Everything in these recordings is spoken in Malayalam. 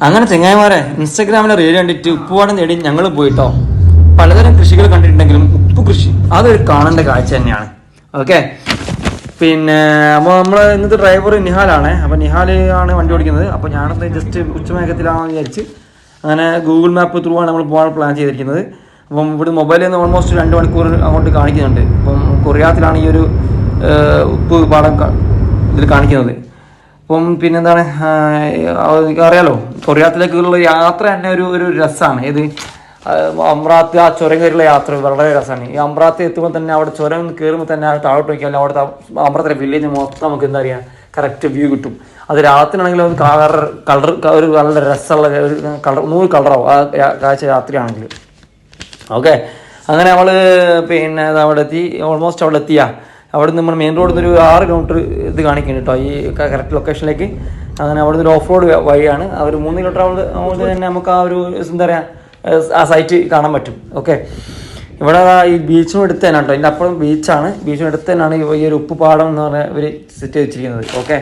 അങ്ങനെ ചെങ്ങായിമാരെ ഇൻസ്റ്റാഗ്രാമിലെ റീൽ കണ്ടിട്ട് ഉപ്പുപാടം തേടി ഞങ്ങൾ പോയിട്ടോ. പലതരം കൃഷികൾ കണ്ടിട്ടുണ്ടെങ്കിലും ഉപ്പ് കൃഷി അതൊരു കാണേണ്ട കാഴ്ച തന്നെയാണ്. ഓക്കെ, പിന്നെ അപ്പോൾ നമ്മൾ ഇന്നത്തെ ഡ്രൈവർ നിഹാലാണ്. അപ്പോൾ നിഹാൽ ആണ് വണ്ടി ഓടിക്കുന്നത്. അപ്പോൾ ഞാനത് ജസ്റ്റ് ഉച്ചമയക്കത്തിലാണെന്ന് വിചാരിച്ച് അങ്ങനെ ഗൂഗിൾ മാപ്പ് ത്രൂ ആണ് നമ്മൾ പോകാൻ പ്ലാൻ ചെയ്തിരിക്കുന്നത്. അപ്പം ഇവിടെ മൊബൈലിൽ നിന്ന് ഓൾമോസ്റ്റ് 2 മണിക്കൂർ അങ്ങോട്ട് കാണിക്കുന്നുണ്ട്. അപ്പം കൊറിയാത്തിലാണ് ഈ ഒരു ഉപ്പ് പാടം ഇതിൽ കാണിക്കുന്നത്. അപ്പം പിന്നെന്താണ്, അറിയാലോ കൊറിയാത്തിലേക്കുള്ള യാത്ര തന്നെ ഒരു രസമാണ്. ഇത് അമ്രാത്ത് ആ ചുരം കയറിയുള്ള യാത്ര വളരെ രസമാണ്. ഈ അമ്രാത്ത് എത്തുമ്പോൾ തന്നെ അവിടെ ചുരം കയറുമ്പോൾ തന്നെ താഴോട്ട് നോക്കിയാൽ അവിടുത്തെ അമ്രാത്തിലെ വില്ലേജ് മൊത്തം നമുക്ക് എന്താ പറയുക കറക്റ്റ് വ്യൂ കിട്ടും. അത് രാത്രിയാണെങ്കിലും അത് കളർ ഒരു നല്ല രസമുള്ള ഒരു കളർ 100 കളറാവും ആ കാഴ്ച രാത്രിയാണെങ്കിൽ. ഓക്കെ, അങ്ങനെ അവൾ പിന്നെ അവിടെ എത്തി. ഓൾമോസ്റ്റ് അവിടെ എത്തിയാ അവിടെ നിന്ന് നമ്മൾ മെയിൻ റോഡിൽ നിന്ന് ഒരു 6 കിലോമീറ്റർ ഇത് കാണിക്കുന്നുണ്ട് കേട്ടോ, ഈ കറക്റ്റ് ലൊക്കേഷനിലേക്ക്. അങ്ങനെ അവിടെ നിന്ന് ഒരു ഓഫ് റോഡ് വഴിയാണ്. ആ ഒരു 3 കിലോമീറ്റർ ആവുമ്പോൾ തന്നെ നമുക്ക് ആ ഒരു എന്താ പറയുക ആ സൈറ്റ് കാണാൻ പറ്റും. ഓക്കെ, ഇവിടെ ഈ ബീച്ചിനും അടുത്ത് തന്നെ കേട്ടോ, ഇതിൻ്റെ അപ്പുറം ബീച്ചാണ്. ബീച്ചിനും അടുത്ത് തന്നെയാണ് ഈ ഒരു ഉപ്പ് പാടം എന്ന് പറഞ്ഞാൽ ഇവർ സെറ്റ് വെച്ചിരിക്കുന്നത്. ഓക്കെ,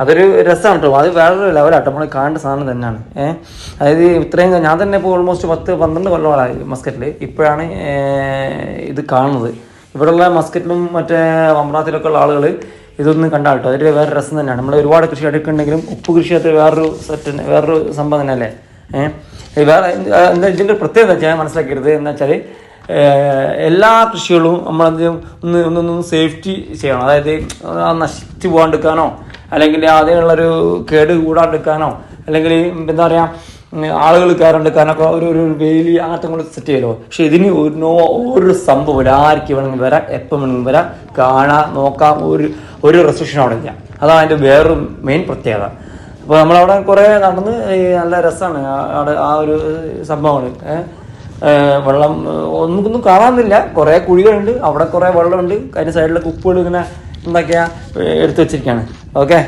അതൊരു രസമാണ് കേട്ടോ. അത് വേറൊരു ലെവലാട്ടോ, നമ്മൾ കാണേണ്ട സാധനം തന്നെയാണ്. അതായത് ഇത്രയും ഞാൻ തന്നെ ഇപ്പോൾ ഓൾമോസ്റ്റ് 10-12 കൊല്ലങ്ങളായി മസ്കറ്റിൽ. ഇപ്പോഴാണ് ഇത് കാണുന്നത്. ഇവിടെയുള്ള മസ്കറ്റിലും മറ്റേ അമ്രാത്തിലൊക്കെ ഉള്ള ആളുകൾ ഇതൊന്നും കണ്ടാൽ കേട്ടോ അതൊരു വേറെ രസം തന്നെയാണ്. നമ്മൾ ഒരുപാട് കൃഷി എടുക്കുന്നുണ്ടെങ്കിലും ഉപ്പ് കൃഷി അത് വേറൊരു സംഭവം തന്നെയല്ലേ. വേറെ എന്താ ഇതിൻ്റെ പ്രത്യേകത വെച്ചാൽ മനസ്സിലാക്കരുത് എന്ന് വെച്ചാൽ എല്ലാ കൃഷികളും നമ്മളത് ഒന്നൊന്ന് സേഫ്റ്റി ചെയ്യണം. അതായത് നശിച്ചു പോകാണ്ടിരിക്കാനോ അല്ലെങ്കിൽ അതിനുള്ളൊരു കേട് കൂടാണ്ടിരിക്കാനോ അല്ലെങ്കിൽ എന്താ പറയുക ആളുകൾ കയറാണ്ടിരിക്കാനൊക്കെ ഒരു വേലി അങ്ങനത്തെ കൊണ്ട് സെറ്റ് ചെയ്യുമല്ലോ. പക്ഷെ ഇതിന് ഒരു സംഭവമില്ല. ആർക്ക് വേണമെങ്കിൽ വരാം, എപ്പം വേണമെങ്കിൽ വരാം, കാണാം, നോക്കാം. ഒരു റെസ്ട്രിക്ഷൻ അവിടെ ഇല്ല. അതാണ് അതിൻ്റെ വേറൊരു മെയിൻ പ്രത്യേകത. അപ്പോൾ നമ്മളവിടെ കുറേ നടന്ന് നല്ല രസമാണ് അവിടെ ആ ഒരു സംഭവമാണ്. വെള്ളം ഒന്നും കാണാനില്ല, കുറേ കുഴികളുണ്ട്, അവിടെ കുറേ വെള്ളമുണ്ട്, അതിൻ്റെ സൈഡിലൊക്കെ ഉപ്പുകൾ ഇങ്ങനെ എന്തൊക്കെയാ എടുത്തു വെച്ചിരിക്കുകയാണ്. ഓക്കെ,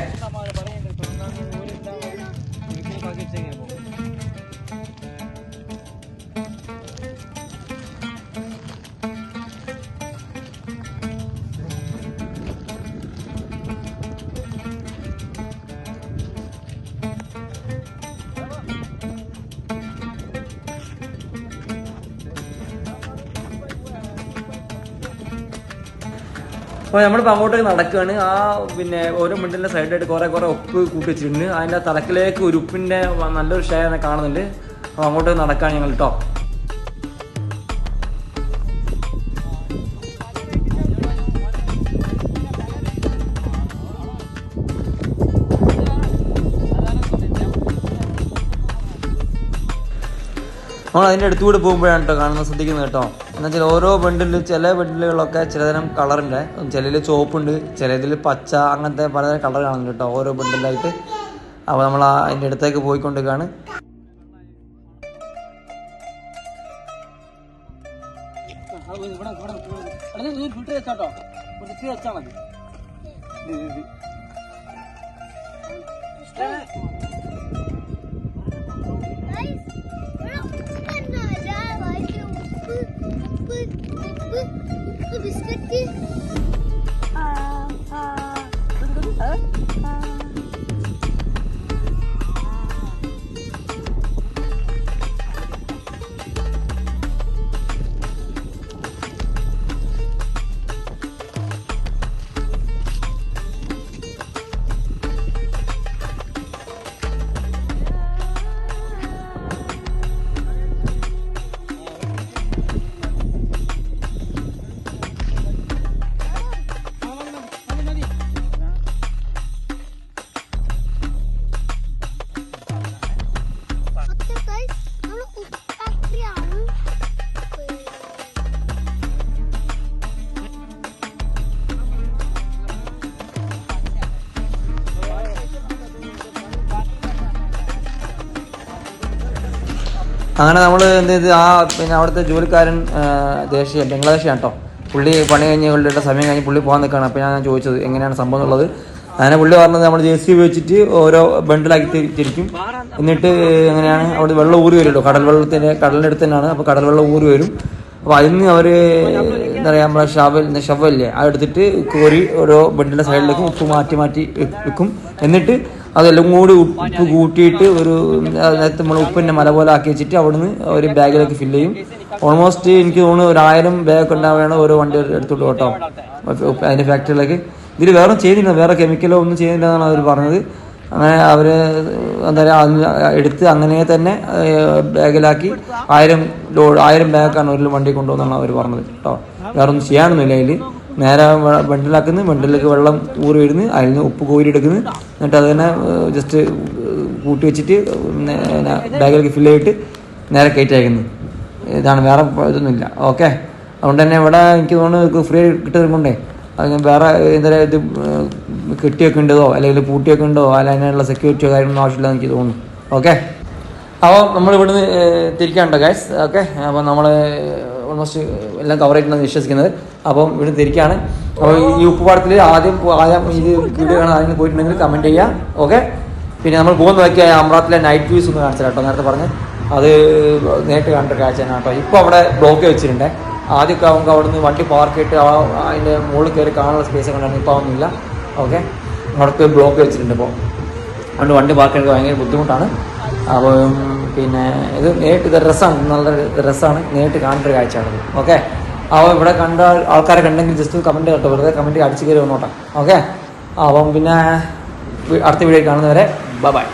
അപ്പോൾ നമ്മളിപ്പോൾ അങ്ങോട്ടേക്ക് നടക്കുകയാണ്. ആ പിന്നെ ഓരോ മിണ്ടിൻ്റെ സൈഡായിട്ട് കുറേ ഉപ്പ് കൂട്ടി വെച്ചിട്ടുണ്ട്. അതിൻ്റെ തലക്കിലേക്ക് ഒരു ഉപ്പിൻ്റെ നല്ലൊരു ഷെയർ കാണുന്നുണ്ട്. അപ്പോൾ അങ്ങോട്ടേക്ക് നടക്കുകയാണ് ഞങ്ങൾ കേട്ടോ. നമ്മൾ അതിൻ്റെ അടുത്തുകൂടി പോകുമ്പോഴാണ് കേട്ടോ കാണുന്നത്, ശ്രദ്ധിക്കുന്നത് കേട്ടോ. എന്നുവെച്ചാൽ ഓരോ ബണ്ടിലും ചില ബണ്ടിലുകളൊക്കെ ചിലതരം കളറുണ്ട്, ചിലതിൽ ചുവപ്പുണ്ട്, ചിലതിൽ പച്ച, അങ്ങനത്തെ പലതരം കളർ കാണുന്നുണ്ട് കേട്ടോ ഓരോ ബണ്ടിലായിട്ട്. അപ്പോൾ നമ്മൾ അതിൻ്റെ അടുത്തേക്ക് പോയിക്കൊണ്ടിരിക്കുകയാണ്. അങ്ങനെ നമ്മൾ എന്ത് ചെയ്ത് പിന്നെ അവിടുത്തെ ജോലിക്കാരൻ ബംഗ്ലാദേശിയാണ് കേട്ടോ. പുള്ളി പണി കഴിഞ്ഞ് പുള്ളിയുടെ സമയം കഴിഞ്ഞ് പുള്ളി പോകാൻ നിൽക്കുകയാണ്. അപ്പോൾ ഞാൻ ചോദിച്ചത് എങ്ങനെയാണ് സംഭവം എന്നുള്ളത്. അങ്ങനെ പുള്ളി പറഞ്ഞത് നമ്മൾ JCB വെച്ചിട്ട് ഓരോ ബണ്ടിലാക്കി തിരിക്കും. എന്നിട്ട് എങ്ങനെയാണ് അവിടെ വെള്ളം ഊറി വരുമല്ലോ, കടലിൻ്റെ അടുത്ത് തന്നെയാണ്. അപ്പോൾ കടൽ വെള്ളം ഊറി വരും. അപ്പോൾ അതിന് അവർ എന്താ പറയുക നമ്മളെ ഷവല്ലേ അതെടുത്തിട്ട് കോരി ഓരോ ബണ്ടിൻ്റെ സൈഡിലേക്കും ഉപ്പ് മാറ്റി വെക്കും. എന്നിട്ട് അതെല്ലാം കൂടി ഉപ്പ് കൂട്ടിയിട്ട് ഒരു നേരത്തെ നമ്മൾ ഉപ്പിൻ്റെ മല പോലെ ആക്കി വെച്ചിട്ട് അവിടുന്ന് ഒരു ബാഗിലേക്ക് ഫില്ല് ചെയ്യും. ഓൾമോസ്റ്റ് എനിക്ക് തോന്നുന്നു 1000 ബാഗ് ഉണ്ടാവുകയാണ് ഓരോ വണ്ടി എടുത്തോട്ട് കേട്ടോ അതിൻ്റെ ഫാക്ടറിയിലേക്ക്. ഇതിൽ വേറെ ചെയ്യുന്നില്ല, വേറെ കെമിക്കലോ ഒന്നും ചെയ്യുന്നില്ല എന്നാണ് അവർ പറഞ്ഞത്. അങ്ങനെ അവർ എന്താ പറയുക എടുത്ത് അങ്ങനെ തന്നെ ബാഗിലാക്കി 1000 ബാഗാണ് ഒരു വണ്ടി കൊണ്ടുപോകുന്നതാണ് അവർ പറഞ്ഞത് കേട്ടോ. വേറെ ഒന്നും ചെയ്യാനൊന്നുമില്ല അതിൽ. നേരെ ബണ്ടിലാക്കുന്നു, ബണ്ടിലേക്ക് വെള്ളം ഊറി വരുന്നു, അതിൽ നിന്ന് ഉപ്പ് കോരിയെടുക്കുന്നു, എന്നിട്ട് അത് തന്നെ ജസ്റ്റ് കൂട്ടി വെച്ചിട്ട് ബാഗിലേക്ക് ഫില്ല് ചെയ്തിട്ട് നേരെ കയറ്റി അയക്കുന്നു. ഇതാണ്, വേറെ ഇതൊന്നുമില്ല. ഓക്കെ, അതുകൊണ്ട് തന്നെ ഇവിടെ എനിക്ക് തോന്നുന്നു ഫ്രീ കിട്ടുന്നത് കൊണ്ടേ അത് വേറെ എന്താ ഇത് കെട്ടിയൊക്കെ ഉണ്ടോ അല്ലെങ്കിൽ പൂട്ടിയൊക്കെ ഉണ്ടോ അല്ലെങ്കിൽ അതിനുള്ള സെക്യൂരിറ്റിയോ കാര്യമൊന്നും ആവശ്യമില്ല എനിക്ക് തോന്നുന്നു. ഓക്കെ, അപ്പോൾ നമ്മൾ ഇവിടുന്ന് തിരിക്കാനുണ്ടോ ഗൈസ്? ഓക്കെ, അപ്പോൾ നമ്മൾ ഓൾമോസ്റ്റ് എല്ലാം കവർ ആയിട്ടുണ്ടെന്ന് വിശ്വസിക്കുന്നത്. അപ്പം ഇവിടെ തിരിക്കുകയാണ്. അപ്പോൾ ഈ ഉപ്പുപാടത്തിൽ ആദ്യം ഇത് വീഡിയോ കാണാൻ ആരെങ്കിലും പോയിട്ടുണ്ടെങ്കിൽ കമൻറ്റ് ചെയ്യുക. ഓക്കെ, പിന്നെ നമ്മൾ പോകുന്ന വയ്ക്കുക അമ്രാത്തിലെ നൈറ്റ് വ്യൂസ് ഒന്ന് കാണിച്ചാൽ കേട്ടോ, നേരത്തെ പറഞ്ഞ് അത് നേരിട്ട് കണ്ട കാഴ്ചയാണ് കേട്ടോ. ഇപ്പോൾ അവിടെ ബ്ലോക്ക് വെച്ചിട്ടുണ്ട്. ആദ്യമൊക്കെ നമുക്ക് അവിടെ നിന്ന് വണ്ടി പാർക്ക് ചെയ്തിട്ട് അതിൻ്റെ മുകളിൽ കയറി കാണാനുള്ള സ്പേസ് ഒക്കെ ഉണ്ടായിരുന്നു. ഇപ്പോൾ ഒന്നുമില്ല. ഓക്കെ, അവിടുത്തെ ബ്ലോക്ക് വെച്ചിട്ടുണ്ട്. ഇപ്പോൾ അതുകൊണ്ട് വണ്ടി പാർക്ക് ചെയ്ത് ഭയങ്കര ബുദ്ധിമുട്ടാണ്. അപ്പോൾ പിന്നെ ഇത് നേരിട്ട് രസമാണ്, നല്ല രസമാണ്, നേരിട്ട് കാണേണ്ട ഒരു കാഴ്ചയാണത്. ഓക്കെ, അപ്പോൾ ഇവിടെ കണ്ട ആൾക്കാരെ കണ്ടെങ്കിൽ ജസ്റ്റ് കമൻറ്റ് കേട്ടോ, വെറുതെ കമൻറ്റ് അടിച്ച് കയറി വന്നോട്ടെ. ഓക്കെ, അപ്പം പിന്നെ അടുത്ത വീഡിയോ കാണുന്നവരെ ബൈ ബൈ.